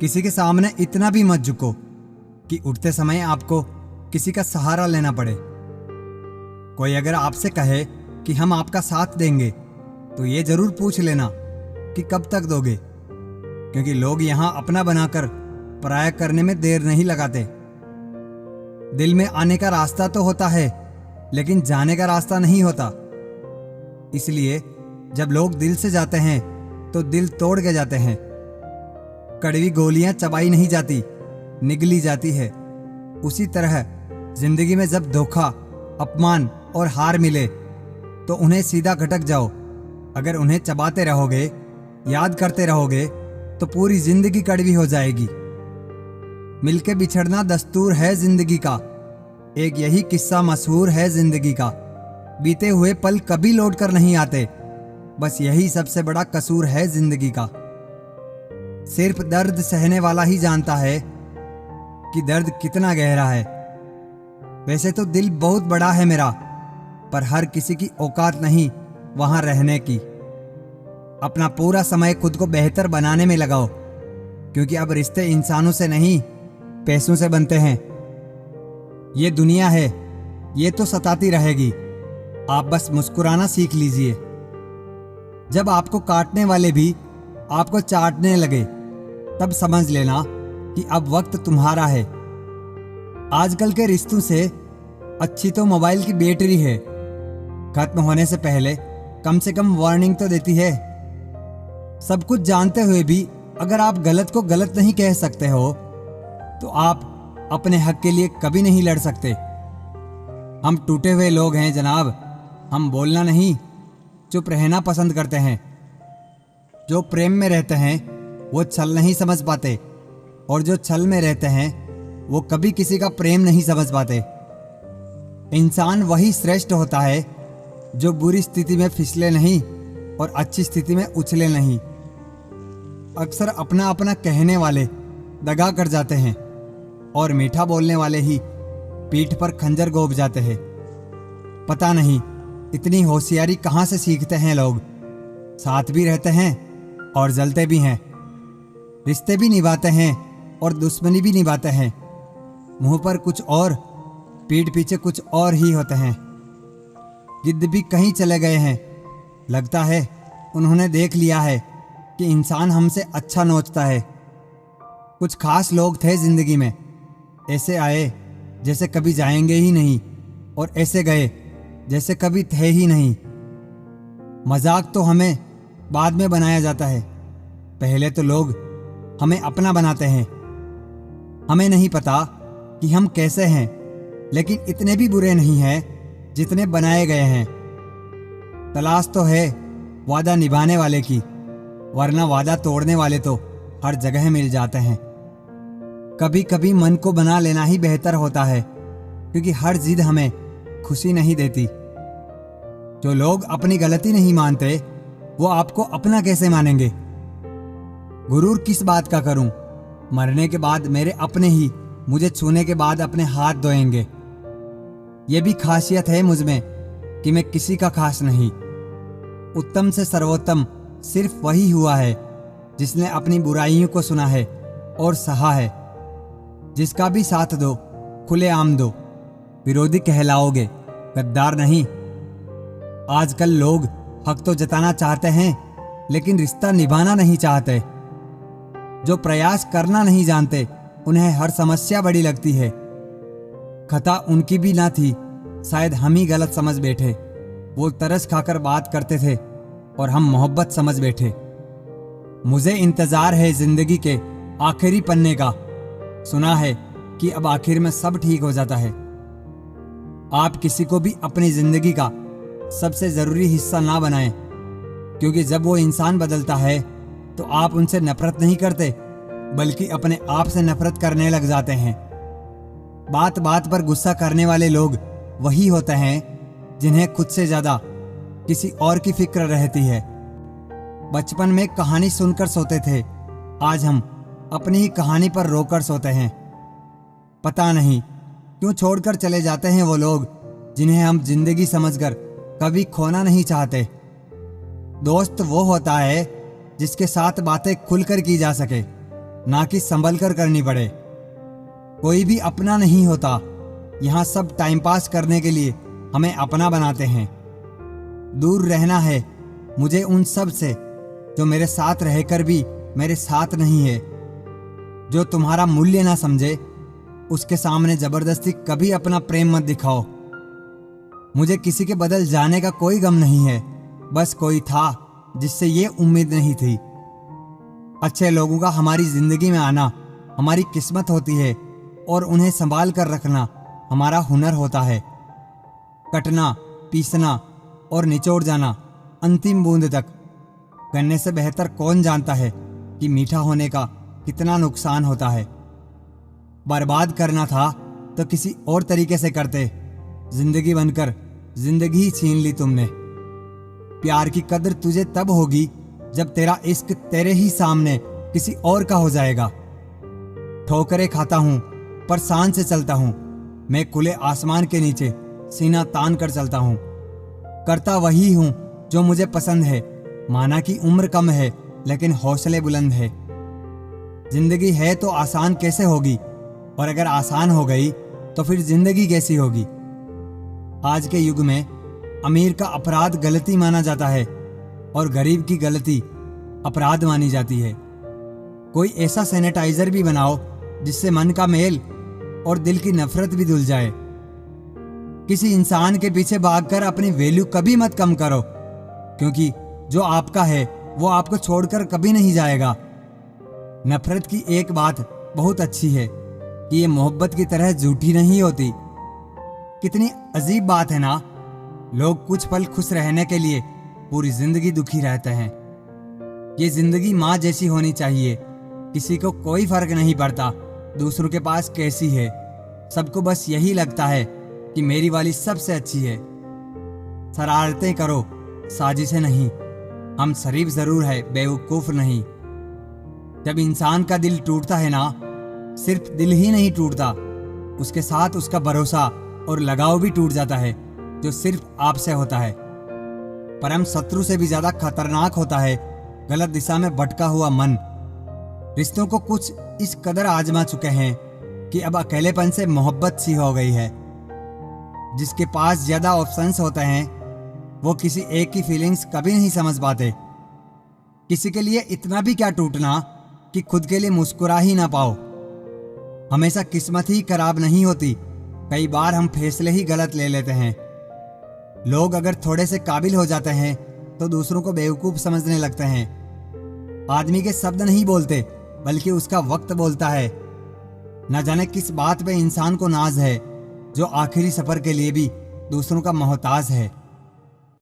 किसी के सामने इतना भी मत झुको कि उठते समय आपको किसी का सहारा लेना पड़े। कोई अगर आपसे कहे कि हम आपका साथ देंगे तो ये जरूर पूछ लेना कि कब तक दोगे, क्योंकि लोग यहां अपना बनाकर पराया करने में देर नहीं लगाते। दिल में आने का रास्ता तो होता है, लेकिन जाने का रास्ता नहीं होता। इसलिए जब लोग दिल से जाते हैं तो दिल तोड़ के जाते हैं। कड़वी गोलियां चबाई नहीं जाती, निगली जाती है। उसी तरह जिंदगी में जब धोखा, अपमान और हार मिले तो उन्हें सीधा खटक जाओ। अगर उन्हें चबाते रहोगे, याद करते रहोगे तो पूरी जिंदगी कड़वी हो जाएगी। मिलके बिछड़ना दस्तूर है जिंदगी का, एक यही किस्सा मशहूर है जिंदगी का। बीते हुए पल कभी लौट कर नहीं आते, बस यही सबसे बड़ा कसूर है जिंदगी का। सिर्फ दर्द सहने वाला ही जानता है कि दर्द कितना गहरा है। वैसे तो दिल बहुत बड़ा है मेरा, पर हर किसी की औकात नहीं वहां रहने की। अपना पूरा समय खुद को बेहतर बनाने में लगाओ, क्योंकि अब रिश्ते इंसानों से नहीं पैसों से बनते हैं। ये दुनिया है, ये तो सताती रहेगी, आप बस मुस्कुराना सीख लीजिए। जब आपको काटने वाले भी आपको चाटने लगे तब समझ लेना कि अब वक्त तुम्हारा है। आजकल के रिश्तों से अच्छी तो मोबाइल की बैटरी है, खत्म होने से पहले कम से कम वार्निंग तो देती है। सब कुछ जानते हुए भी अगर आप गलत को गलत नहीं कह सकते हो तो आप अपने हक के लिए कभी नहीं लड़ सकते। हम टूटे हुए लोग हैं जनाब, हम बोलना नहीं चुप रहना पसंद करते हैं। जो प्रेम में रहते हैं वो छल नहीं समझ पाते, और जो छल में रहते हैं वो कभी किसी का प्रेम नहीं समझ पाते। इंसान वही श्रेष्ठ होता है जो बुरी स्थिति में फिसले नहीं और अच्छी स्थिति में उछले नहीं। अक्सर अपना अपना कहने वाले दगा कर जाते हैं और मीठा बोलने वाले ही पीठ पर खंजर गोप जाते हैं। पता नहीं इतनी होशियारी कहाँ से सीखते हैं लोग। साथ भी रहते हैं और जलते भी हैं, रिश्ते भी निभाते हैं और दुश्मनी भी निभाते हैं। मुंह पर कुछ और, पीठ पीछे कुछ और ही होते हैं। जिद्द भी कहीं चले गए हैं। लगता है उन्होंने देख लिया है कि इंसान हमसे अच्छा नोचता है। कुछ खास लोग थे जिंदगी में, ऐसे आए जैसे कभी जाएंगे ही नहीं, और ऐसे गए जैसे कभी थे ही नहीं। मजाक तो हमें बाद में बनाया जाता है, पहले तो लोग हमें अपना बनाते हैं। हमें नहीं पता कि हम कैसे हैं, लेकिन इतने भी बुरे नहीं हैं जितने बनाए गए हैं। तलाश तो है वादा निभाने वाले की, वरना वादा तोड़ने वाले तो हर जगह मिल जाते हैं। कभी कभी मन को बना लेना ही बेहतर होता है, क्योंकि हर जिद हमें खुशी नहीं देती। जो लोग अपनी गलती नहीं मानते वो आपको अपना कैसे मानेंगे। गुरूर किस बात का करूं, मरने के बाद मेरे अपने ही मुझे छूने के बाद अपने हाथ धोएंगे। ये भी खासियत है मुझ में कि मैं किसी का खास नहीं। उत्तम से सर्वोत्तम सिर्फ वही हुआ है जिसने अपनी बुराइयों को सुना है और सहा है। जिसका भी साथ दो खुलेआम दो, विरोधी कहलाओगे, गद्दार नहीं। आजकल लोग हक तो जताना चाहते हैं, लेकिन रिश्ता निभाना नहीं चाहते। जो प्रयास करना नहीं जानते उन्हें हर समस्या बड़ी लगती है। खता उनकी भी ना थी, शायद हम ही गलत समझ बैठे। वो तरस खाकर बात करते थे और हम मोहब्बत समझ बैठे। मुझे इंतजार है जिंदगी के आखिरी पन्ने का। सुना है कि अब आखिर में सब ठीक हो जाता है। आप किसी को भी अपनी जिंदगी का सबसे जरूरी हिस्सा ना बनाएं, क्योंकि जब वो इंसान बदलता है तो आप उनसे नफरत नहीं करते, बल्कि अपने आप से नफरत करने लग जाते हैं। बात बात पर गुस्सा करने वाले लोग वही होते हैं जिन्हें खुद से ज्यादा किसी और की फिक्र रहती है। बचपन में कहानी सुनकर सोते थे, आज हम अपनी ही कहानी पर रोकर सोते हैं। पता नहीं क्यों छोड़कर चले जाते हैं वो लोग जिन्हें हम जिंदगी समझकर कभी खोना नहीं चाहते। दोस्त वो होता है जिसके साथ बातें खुलकर की जा सके, ना कि संभल कर करनी पड़े। कोई भी अपना नहीं होता, यहाँ सब टाइम पास करने के लिए हमें अपना बनाते हैं। दूर रहना है मुझे उन सब से जो मेरे साथ रहकर भी मेरे साथ नहीं है। जो तुम्हारा मूल्य ना समझे उसके सामने जबरदस्ती कभी अपना प्रेम मत दिखाओ। मुझे किसी के बदल जाने का कोई गम नहीं है, बस कोई था जिससे ये उम्मीद नहीं थी। अच्छे लोगों का हमारी जिंदगी में आना हमारी किस्मत होती है और उन्हें संभाल कर रखना हमारा हुनर होता है। कटना, पीसना और निचोड़ जाना अंतिम बूंद तक करने से बेहतर कौन जानता है कि मीठा होने का कितना नुकसान होता है। बर्बाद करना था तो किसी और तरीके से करते, जिंदगी बनकर जिंदगी ही छीन ली तुमने। प्यार की कदर तुझे तब होगी जब तेरा इश्क तेरे ही सामने किसी और का हो जाएगा। ठोकरें खाता हूं पर शान से चलता हूं, मैं खुले आसमान के नीचे सीना तान कर चलता हूं। करता वही हूं जो मुझे पसंद है, माना कि उम्र कम है लेकिन हौसले बुलंद है। जिंदगी है तो आसान कैसे होगी, और अगर आसान हो गई तो फिर जिंदगी कैसी होगी। आज के युग में अमीर का अपराध गलती माना जाता है और गरीब की गलती अपराध मानी जाती है। कोई ऐसा सैनिटाइजर भी बनाओ जिससे मन का मेल और दिल की नफरत भी धुल जाए। किसी इंसान के पीछे भागकर अपनी वैल्यू कभी मत कम करो, क्योंकि जो आपका है वो आपको छोड़कर कभी नहीं जाएगा। नफरत की एक बात बहुत अच्छी है कि ये मोहब्बत की तरह झूठी नहीं होती। कितनी अजीब बात है ना, लोग कुछ पल खुश रहने के लिए पूरी जिंदगी दुखी रहते हैं। ये जिंदगी माँ जैसी होनी चाहिए, किसी को कोई फर्क नहीं पड़ता दूसरों के पास कैसी है। सबको बस यही लगता है कि मेरी वाली सबसे अच्छी है। शरारतें करो, साजिशें नहीं। हम शरीफ जरूर है, बेवकूफ नहीं। जब इंसान का दिल टूटता है ना, सिर्फ दिल ही नहीं टूटता, उसके साथ उसका भरोसा और लगाव भी टूट जाता है, जो सिर्फ आपसे होता है। परम शत्रु से भी ज्यादा खतरनाक होता है गलत दिशा में भटका हुआ मन। रिश्तों को कुछ इस कदर आजमा चुके हैं कि अब अकेलेपन से मोहब्बत सी हो गई है। जिसके पास ज्यादा ऑप्शंस होते हैं वो किसी एक की फीलिंग्स कभी नहीं समझ पाते। किसी के लिए इतना भी क्या टूटना कि खुद के लिए मुस्कुरा ही ना पाओ। हमेशा किस्मत ही खराब नहीं होती, कई बार हम फैसले ही गलत ले लेते हैं। लोग अगर थोड़े से काबिल हो जाते हैं तो दूसरों को बेवकूफ समझने लगते हैं। आदमी के शब्द नहीं बोलते बल्कि उसका वक्त बोलता है। न जाने किस बात पे इंसान को नाज है, जो आखिरी सफर के लिए भी दूसरों का मोहताज है।